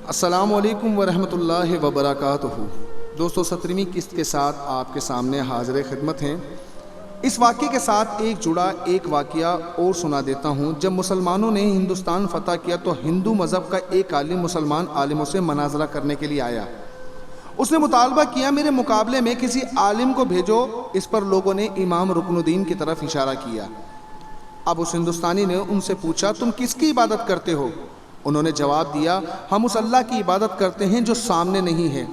السلام علیکم ورحمۃ اللہ وبرکاتہ۔ دوستو 17ویں قسط کے ساتھ آپ کے سامنے حاضر خدمت ہیں۔ اس واقعے کے ساتھ جڑا ایک واقعہ اور سنا دیتا ہوں۔ جب مسلمانوں نے ہندوستان فتح کیا تو ہندو مذہب کا ایک عالم مسلمان عالموں سے مناظرہ کرنے کے لیے آیا۔ اس نے مطالبہ کیا میرے مقابلے میں کسی عالم کو بھیجو۔ اس پر لوگوں نے امام رکن الدین کی طرف اشارہ کیا۔ اب اس ہندوستانی نے ان سے پوچھا تم کس کی عبادت کرتے ہو؟ انہوں نے جواب دیا ہم اس اللہ کی عبادت کرتے ہیں جو سامنے نہیں ہے۔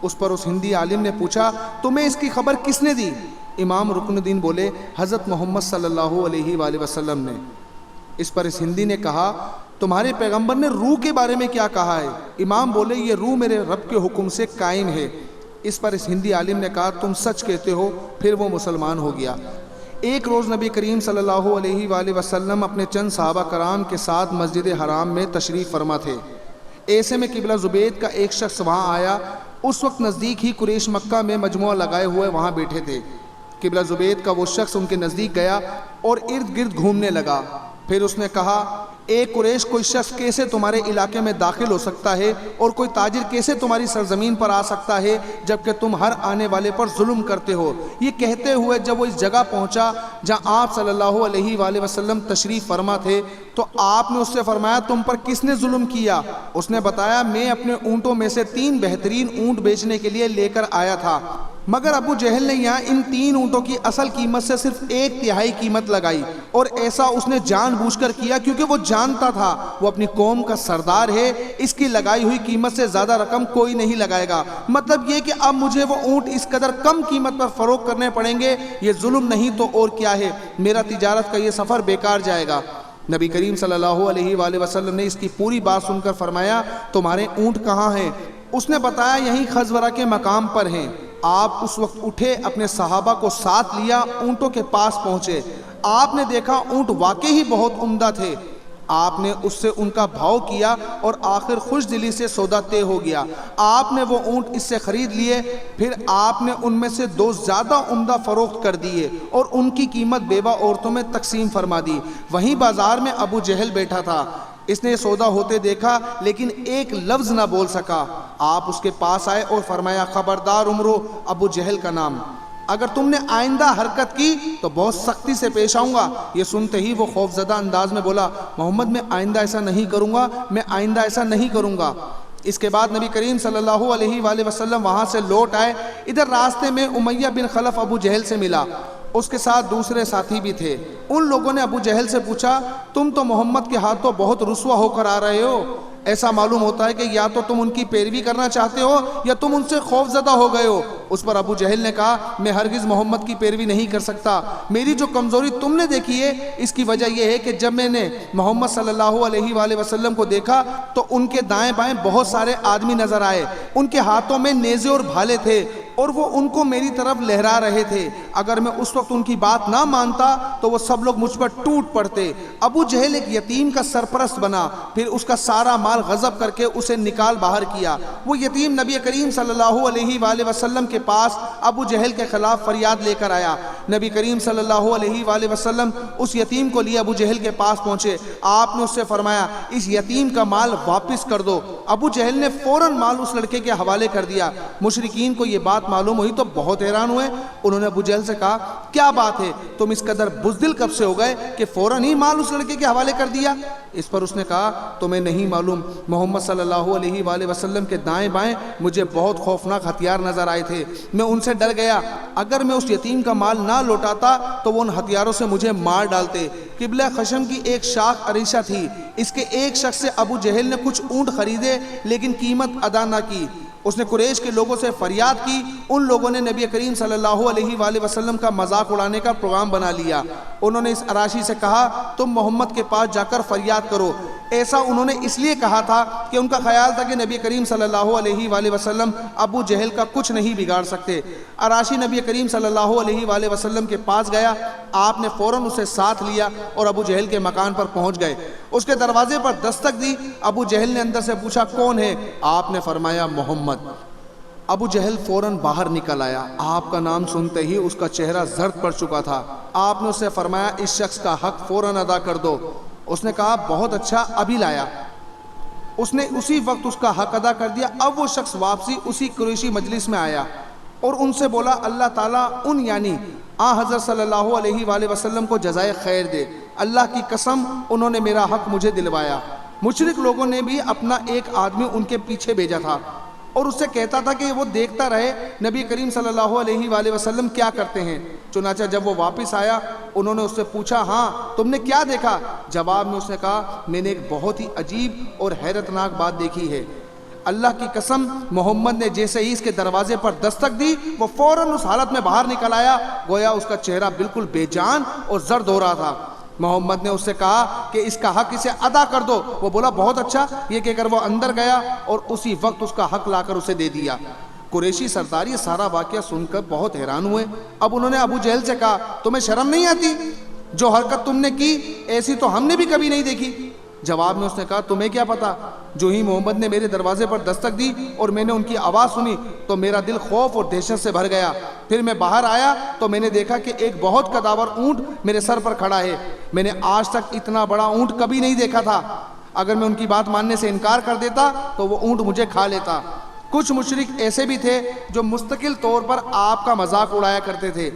اس پر اس ہندی عالم نے پوچھا تمہیں اس کی خبر کس نے دی؟ امام رکن الدین بولے حضرت محمد صلی اللہ علیہ وآلہ وسلم نے۔ اس پر اس ہندی نے کہا تمہارے پیغمبر نے روح کے بارے میں کیا کہا ہے؟ امام بولے یہ روح میرے رب کے حکم سے قائم ہے۔ اس پر اس ہندی عالم نے کہا تم سچ کہتے ہو۔ پھر وہ مسلمان ہو گیا۔ ایک روز نبی کریم صلی اللہ علیہ وآلہ وسلم اپنے چند صحابہ کرام کے ساتھ مسجد حرام میں تشریف فرما تھے۔ ایسے میں قبلہ زبید کا ایک شخص وہاں آیا۔ اس وقت نزدیک ہی قریش مکہ میں مجموعہ لگائے ہوئے وہاں بیٹھے تھے۔ قبلہ زبید کا وہ شخص ان کے نزدیک گیا اور ارد گرد گھومنے لگا۔ پھر اس نے کہا اے قریش کوئی شخص کیسے تمہارے علاقے میں داخل ہو سکتا ہے اور کوئی تاجر کیسے تمہاری سرزمین پر آ سکتا ہے جبکہ تم ہر آنے والے پر ظلم کرتے ہو؟ یہ کہتے ہوئے جب وہ اس جگہ پہنچا جہاں آپ صلی اللہ علیہ وآلہ وسلم تشریف فرما تھے تو آپ نے اس سے فرمایا تم پر کس نے ظلم کیا؟ اس نے بتایا میں اپنے اونٹوں میں سے 3 بہترین اونٹ بیچنے کے لیے لے کر آیا تھا، مگر ابو جہل نے یہاں ان 3 اونٹوں کی اصل قیمت سے صرف 1/3 قیمت لگائی، اور ایسا اس نے جان بوجھ کر کیا کیونکہ وہ جانتا تھا وہ اپنی قوم کا سردار ہے، اس کی لگائی ہوئی قیمت سے زیادہ رقم کوئی نہیں لگائے گا۔ مطلب یہ کہ اب مجھے وہ اونٹ اس قدر کم قیمت پر فروخت کرنے پڑیں گے، یہ ظلم نہیں تو اور کیا ہے، میرا تجارت کا یہ سفر بیکار جائے گا۔ نبی کریم صلی اللہ علیہ وآلہ وسلم نے اس کی پوری بات سن کر فرمایا تمہارے اونٹ کہاں ہیں؟ اس نے بتایا یہیں خزورہ کے مقام پر ہیں۔ آپ اس وقت اٹھے، اپنے صحابہ کو ساتھ لیا، اونٹوں کے پاس پہنچے۔ آپ نے دیکھا اونٹ واقعی ہی بہت عمدہ تھے۔ آپ نے اس سے ان کا بھاؤ کیا اور آخر خوش دلی سے سودا طے ہو گیا۔ آپ نے وہ اونٹ اس سے خرید لیے، پھر آپ نے ان میں سے 2 زیادہ عمدہ فروخت کر دیے اور ان کی قیمت بیوہ عورتوں میں تقسیم فرما دی۔ وہیں بازار میں ابو جہل بیٹھا تھا۔ اس نے سودا ہوتے دیکھا لیکن ایک لفظ نہ بول سکا۔ آپ اس کے پاس آئے اور فرمایا خبردار عمرو، ابو جہل کا نام، اگر تم نے آئندہ حرکت کی تو بہت سختی سے پیش آؤں گا۔ یہ سنتے ہی وہ خوفزدہ انداز میں بولا محمد میں آئندہ ایسا نہیں کروں گا، میں آئندہ ایسا نہیں کروں گا۔ اس کے بعد نبی کریم صلی اللہ علیہ وآلہ وسلم وہاں سے لوٹ آئے۔ ادھر راستے میں امیہ بن خلف ابو جہل سے ملا، اس کے ساتھ دوسرے ساتھی بھی تھے۔ ان لوگوں نے ابو جہل سے پوچھا تم تو محمد کے ہاتھوں بہت رسوا ہو کر آ رہے ہو، ایسا معلوم ہوتا ہے کہ یا تو تم ان کی پیروی کرنا چاہتے ہو یا تم ان سے خوف زدہ ہو گئے ہو۔ اس پر ابو جہل نے کہا میں ہرگز محمد کی پیروی نہیں کر سکتا۔ میری جو کمزوری تم نے دیکھی ہے اس کی وجہ یہ ہے کہ جب میں نے محمد صلی اللہ علیہ وآلہ وسلم کو دیکھا تو ان کے دائیں بائیں بہت سارے آدمی نظر آئے، ان کے ہاتھوں میں نیزے اور بھالے تھے اور وہ ان کو میری طرف لہرا رہے تھے۔ اگر میں اس وقت ان کی بات نہ مانتا تو وہ سب لوگ مجھ پر ٹوٹ پڑتے۔ ابو جہل ایک یتیم کا سرپرست بنا، پھر اس کا سارا مال غصب کر کے اسے نکال باہر کیا۔ وہ یتیم نبی کریم صلی اللہ علیہ وآلہ وسلم کے پاس ابو جہل کے خلاف فریاد لے کر آیا۔ نبی کریم صلی اللہ علیہ وآلہ وسلم اس یتیم کو لیے ابو جہل کے پاس پہنچے۔ آپ نے اس سے فرمایا اس یتیم کا مال واپس کر دو۔ ابو جہل نے فوراً مال اس لڑکے کے حوالے کر دیا۔ مشرکین کو یہ بات معلوم ہوئی تو بہت حیران ہوئے۔ انہوں نے ابو جہل سے کہا کیا بات ہے، تم اس قدر بزدل کب سے ہو گئے کہ فوراً ہی مال اس لڑکے کے حوالے کر دیا؟ اس پر اس نے کہا تمہیں نہیں معلوم محمد صلی اللہ علیہ وآلہ وسلم کے دائیں بائیں مجھے بہت خوفناک ہتھیار نظر آئے تھے، میں ان سے ڈر گیا۔ اگر میں اس یتیم کا مال نہ لوٹاتا تو وہ ان ہتھیاروں سے مجھے مار ڈالتے۔ قبلہ خشم کی ایک شاخ عریشہ تھی، اس کے ایک شخص سے ابو جہل نے کچھ اونٹ خریدے لیکن قیمت ادا نہ کی۔ اس نے قریش کے لوگوں سے فریاد کی۔ ان لوگوں نے نبی کریم صلی اللہ علیہ وآلہ وسلم کا مذاق اڑانے کا پروگرام بنا لیا۔ انہوں نے اس عراشی سے کہا تم محمد کے پاس جا کر فریاد کرو۔ ایسا انہوں نے اس لیے کہا تھا کہ ان کا خیال تھا کہ نبی کریم صلی اللہ علیہ وآلہ وسلم ابو جہل کا کچھ نہیں بگاڑ سکتے۔ عراشی نبی کریم صلی اللہ علیہ وآلہ وسلم کے پاس گیا، آپ نے فوراً اسے ساتھ لیا اور ابو جہل کے مکان پر پہنچ گئے۔ اس کے دروازے پر دستک دی۔ ابو جہل نے اندر سے پوچھا کون ہے؟ آپ نے فرمایا محمد۔ ابو جہل فوراً باہر نکل آیا۔ آپ کا نام سنتے ہی اس کا چہرہ زرد پڑ چکا تھا۔ آپ نے اسے فرمایا اس شخص کا حق فوراً ادا کر دو۔ اس نے کہا بہت اچھا، ابھی لایا۔ اس نے اسی وقت اس کا حق ادا کر دیا۔ اب وہ شخص واپسی اسی قریشی مجلس میں آیا اور ان سے بولا اللہ تعالیٰ ان یعنی حضرت صلی اللہ علیہ وآلہ وسلم کو جزائے خیر دے، اللہ کی قسم انہوں نے میرا حق مجھے دلوایا۔ مشرک لوگوں نے بھی اپنا ایک آدمی ان کے پیچھے بھیجا تھا اور اس سے کہتا تھا کہ وہ دیکھتا رہے نبی کریم صلی اللہ علیہ وآلہ وسلم کیا کرتے ہیں۔ چنانچہ جب وہ واپس آیا انہوں نے اس سے پوچھا ہاں تم نے کیا دیکھا؟ جواب میں اس نے کہا میں نے ایک بہت ہی عجیب اور حیرت ناک بات دیکھی ہے۔ اللہ کی قسم محمد نے جیسے ہی اس کے دروازے پر دستک دی وہ فوراً اس حالت میں باہر نکل آیا گویا اس کا چہرہ بالکل بے جان اور زرد ہو رہا تھا۔ محمد نے اس سے کہا کہ اس کا حق اسے ادا کر دو۔ وہ بولا بہت اچھا، یہ کہہ کر وہ اندر گیا اور اسی وقت اس کا حق لا کر اسے دے دیا۔ قریشی سردار یہ سارا واقعہ سن کر بہت حیران ہوئے۔ اب انہوں نے ابو جہل سے کہا تمہیں شرم نہیں آتی؟ جو حرکت تم نے کی ایسی تو ہم نے بھی کبھی نہیں دیکھی۔ جواب میں اس نے کہا تمہیں کیا پتا؟ جو ہی محمد نے میرے دروازے پر دستک دی اور میں نے ان کی آواز سنی تو میرا دل خوف اور دہشت سے بھر گیا۔ پھر میں باہر آیا تو میں نے دیکھا کہ ایک بہت قداور اونٹ میرے سر پر کھڑا ہے۔ میں نے آج تک اتنا بڑا اونٹ کبھی نہیں دیکھا تھا۔ اگر میں ان کی بات ماننے سے انکار کر دیتا تو وہ اونٹ مجھے کھا لیتا۔ کچھ مشرک ایسے بھی تھے جو مستقل طور پر آپ کا مذاق اڑایا کرتے تھے۔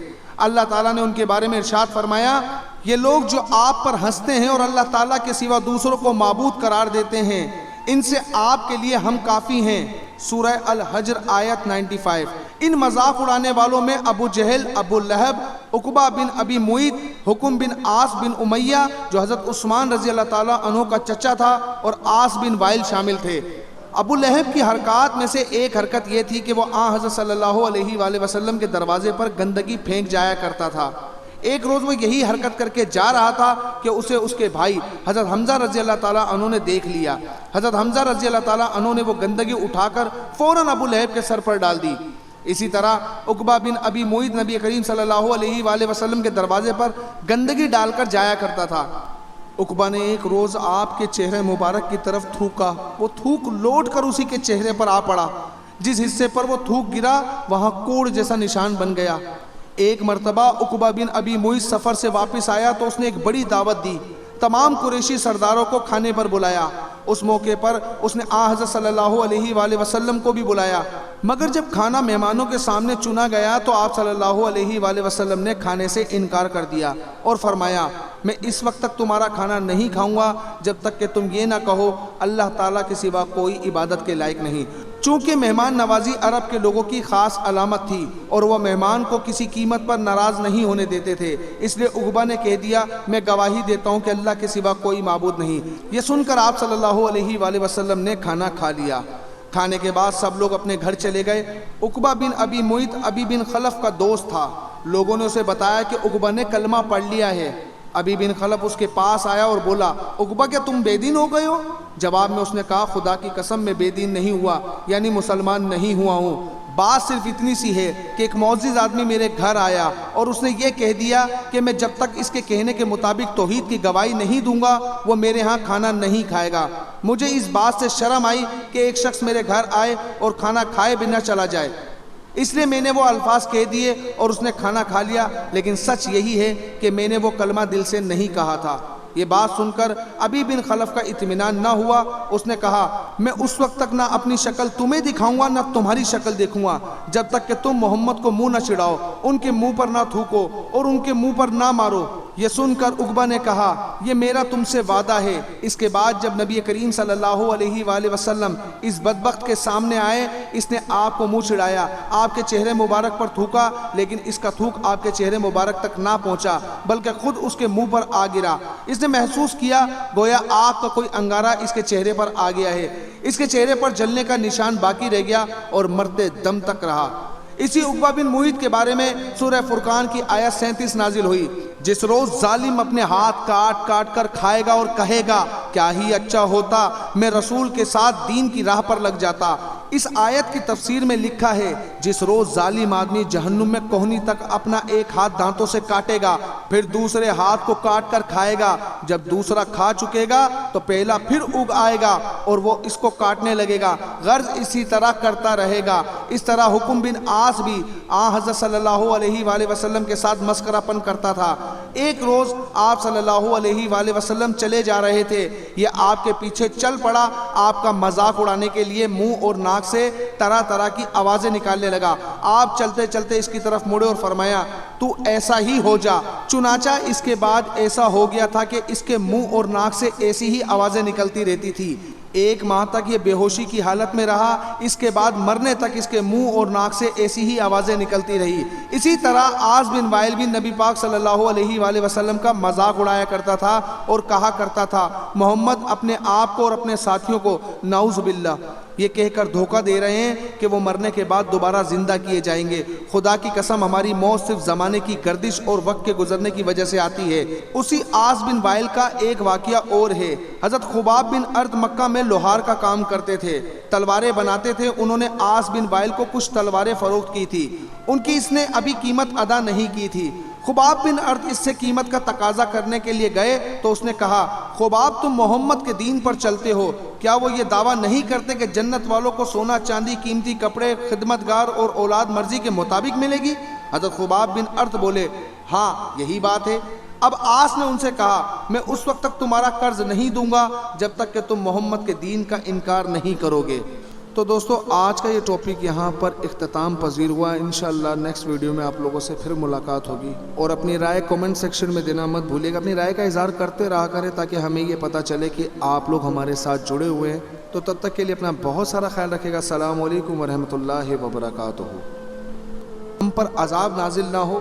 اللہ تعالیٰ نے ان کے بارے میں ارشاد فرمایا یہ لوگ جو آپ پر ہنستے ہیں اور اللہ تعالیٰ کے سوا دوسروں کو معبود قرار دیتے ہیں ان سے آپ کے لیے ہم کافی ہیں۔ سورہ الحجر آیت 95۔ ان مذاق اڑانے والوں میں ابو جہل، ابو لہب، عقبہ بن ابی معیط، حکم بن عاص بن امیہ جو حضرت عثمان رضی اللہ تعالیٰ عنہ کا چچا تھا اور عاص بن وائل شامل تھے۔ ابو لہب کی حرکات میں سے ایک حرکت یہ تھی کہ وہ حضرت صلی اللہ علیہ وآلہ وسلم کے دروازے پر گندگی پھینک جایا کرتا تھا۔ ایک روز وہ یہی حرکت کر کے جا رہا تھا کہ اسے اس کے بھائی حضرت حمزہ رضی اللہ تعالیٰ عنہ نے دیکھ لیا۔ حضرت حمزہ رضی اللہ تعالیٰ عنہ نے وہ گندگی اٹھا کر فوراً ابو لہب کے سر پر ڈال دی۔ اسی طرح عقبہ بن ابی معیط نبی کریم صلی اللہ علیہ وآلہ وسلم کے دروازے پر گندگی ڈال کر جایا کرتا تھا۔ عقبہ نے ایک روز آپ کے چہرے مبارک کی طرف تھوکا، وہ تھوک لوٹ کر اسی کے چہرے پر آ پڑا۔ جس حصے پر وہ تھوک گرا وہاں کوڑ جیسا نشان بن گیا۔ ایک مرتبہ عقبہ بن ابی معیط سفر سے واپس آیا تو اس نے ایک بڑی دعوت دی، تمام قریشی سرداروں کو کھانے پر بلایا۔ اس موقع پر اس نے حضرت صلی اللہ علیہ وآلہ وسلم کو بھی بلایا، مگر جب کھانا مہمانوں کے سامنے چنا گیا تو آپ صلی اللہ علیہ وآلہ وسلم نے کھانے سے انکار کر دیا اور فرمایا میں اس وقت تک تمہارا کھانا نہیں کھاؤں گا جب تک کہ تم یہ نہ کہو اللہ تعالیٰ کے سوا کوئی عبادت کے لائق نہیں۔ چونکہ مہمان نوازی عرب کے لوگوں کی خاص علامت تھی اور وہ مہمان کو کسی قیمت پر ناراض نہیں ہونے دیتے تھے، اس لیے عقبہ نے کہہ دیا میں گواہی دیتا ہوں کہ اللہ کے سوا کوئی معبود نہیں۔ یہ سن کر آپ صلی اللہ علیہ وآلہ وسلم نے کھانا کھا لیا۔ کھانے کے بعد سب لوگ اپنے گھر چلے گئے۔ عقبہ بن ابی معیط ابی بن خلف کا دوست تھا۔ لوگوں نے اسے بتایا کہ عقبہ نے کلمہ پڑھ لیا ہے۔ ابی بن خلف اس کے پاس آیا اور بولا عقبہ کیا تم بے دین ہو گئے ہو؟ جواب میں اس نے کہا خدا کی قسم میں بے دین نہیں ہوا، یعنی مسلمان نہیں ہوا ہوں۔ بات صرف اتنی سی ہے کہ ایک معزز آدمی میرے گھر آیا اور اس نے یہ کہہ دیا کہ میں جب تک اس کے کہنے کے مطابق توحید کی گواہی نہیں دوں گا وہ میرے ہاں کھانا نہیں کھائے گا۔ مجھے اس بات سے شرم آئی کہ ایک شخص میرے گھر آئے اور کھانا کھائے بنا چلا جائے، اس لیے میں نے وہ الفاظ کہہ دیے اور اس نے کھانا کھا لیا، لیکن سچ یہی ہے کہ میں نے وہ کلمہ دل سے نہیں کہا تھا۔ یہ بات سن کر ابی بن خلف کا اطمینان نہ ہوا۔ اس نے کہا میں اس وقت تک نہ اپنی شکل تمہیں دکھاؤں گا نہ تمہاری شکل دیکھوں گا جب تک کہ تم محمد کو منہ نہ چڑھاؤ، ان کے منہ پر نہ تھوکو اور ان کے منہ پر نہ مارو۔ یہ سن کر عقبہ نے کہا یہ میرا تم سے وعدہ ہے۔ اس کے بعد جب نبی کریم صلی اللہ علیہ وآلہ وسلم اس بدبخت کے سامنے آئے اس نے آپ کو منہ چڑھایا، آپ کے چہرے مبارک پر تھوکا، لیکن اس کا تھوک آپ کے چہرے مبارک تک نہ پہنچا بلکہ خود اس کے منہ پر آ گرا۔ اس نے محسوس کیا گویا آگ کا کوئی انگارہ اس کے چہرے پر آ گیا ہے۔ اس کے چہرے پر جلنے کا نشان باقی رہ گیا اور مرتے دم تک رہا۔ اسی عقبہ بن معیط کے بارے میں سورہ فرقان کی آیت 37 نازل ہوئی، جس روز ظالم اپنے ہاتھ کاٹ کاٹ کر کھائے گا اور کہے گا کیا ہی اچھا ہوتا میں رسول کے ساتھ دین کی راہ پر لگ جاتا، اس آیت کی تفسیر میں لکھا ہے جس روز ظالم آدمی جہنم میں کوہنی تک اپنا ایک ہاتھ دانتوں سے کاٹے گا، پھر دوسرے ہاتھ کو کاٹ کر کھائے گا، جب دوسرا کھا چکے گا تو پہلا پھر اگ آئے گا اور وہ اس کو کاٹنے لگے گا، غرض اسی طرح کرتا رہے گا۔ اس طرح حکم بن عاص بھی حضرت صلی اللہ علیہ وآلہ وسلم کے ساتھ مسخرہ پن کرتا تھا۔ ایک روز آپ صلی اللہ علیہ وآلہ وسلم چلے جا رہے تھے، یہ آپ کے پیچھے چل پڑا، آپ کا مذاق اڑانے کے لیے منہ اور ناک سے طرح طرح کی آوازیں نکالنے لگا۔ آپ چلتے چلتے اس کی طرف مڑے اور فرمایا تو ایسا ہی ہو جا۔ چنانچہ اس کے بعد ایسا ہو گیا تھا کہ اس کے منہ اور ناک سے ایسی ہی آوازیں نکلتی رہتی تھی۔ 1 ماہ تک یہ بے ہوشی کی حالت میں رہا، اس کے بعد مرنے تک اس کے منہ اور ناک سے ایسی ہی آوازیں نکلتی رہی۔ اسی طرح عاص بن وائل بھی نبی پاک صلی اللہ علیہ وآلہ وسلم کا مذاق اڑایا کرتا تھا اور کہا کرتا تھا محمد اپنے آپ کو اور اپنے ساتھیوں کو نعوذ باللہ یہ کہہ کر دھوکہ دے رہے ہیں کہ وہ مرنے کے بعد دوبارہ زندہ کیے جائیں گے۔ خدا کی قسم ہماری موت صرف زمانے کی گردش اور وقت کے گزرنے کی وجہ سے آتی ہے۔ اسی عاص بن وائل کا ایک واقعہ اور ہے۔ حضرت خباب بن ارد مکہ میں لوہار کا کام کرتے تھے، تلواریں بناتے تھے۔ انہوں نے عاص بن وائل کو کچھ تلواریں فروخت کی تھی، ان کی اس نے ابھی قیمت ادا نہیں کی تھی۔ خباب بن ارد اس سے قیمت کا تقاضا کرنے کے لیے گئے تو اس نے کہا خباب تم محمد کے دین پر چلتے ہو، کیا وہ یہ دعویٰ نہیں کرتے کہ جنت والوں کو سونا چاندی قیمتی کپڑے خدمتگار اور اولاد مرضی کے مطابق ملے گی؟ حضرت خباب بن ارد بولے ہاں یہی بات ہے۔ اب عاص نے ان سے کہا میں اس وقت تک تمہارا قرض نہیں دوں گا جب تک کہ تم محمد کے دین کا انکار نہیں کرو گے۔ تو دوستو آج کا یہ ٹاپک یہاں پر اختتام پذیر ہوا۔ انشاءاللہ نیکسٹ ویڈیو میں آپ لوگوں سے پھر ملاقات ہوگی، اور اپنی رائے کومنٹ سیکشن میں دینا مت بھولیے گا۔ اپنی رائے کا اظہار کرتے رہا کریں تاکہ ہمیں یہ پتہ چلے کہ آپ لوگ ہمارے ساتھ جڑے ہوئے ہیں۔ تو تب تک کے لیے اپنا بہت سارا خیال رکھے گا۔ السلام علیکم ورحمۃ اللہ وبرکاتہ۔ ہم پر عذاب نازل نہ ہو،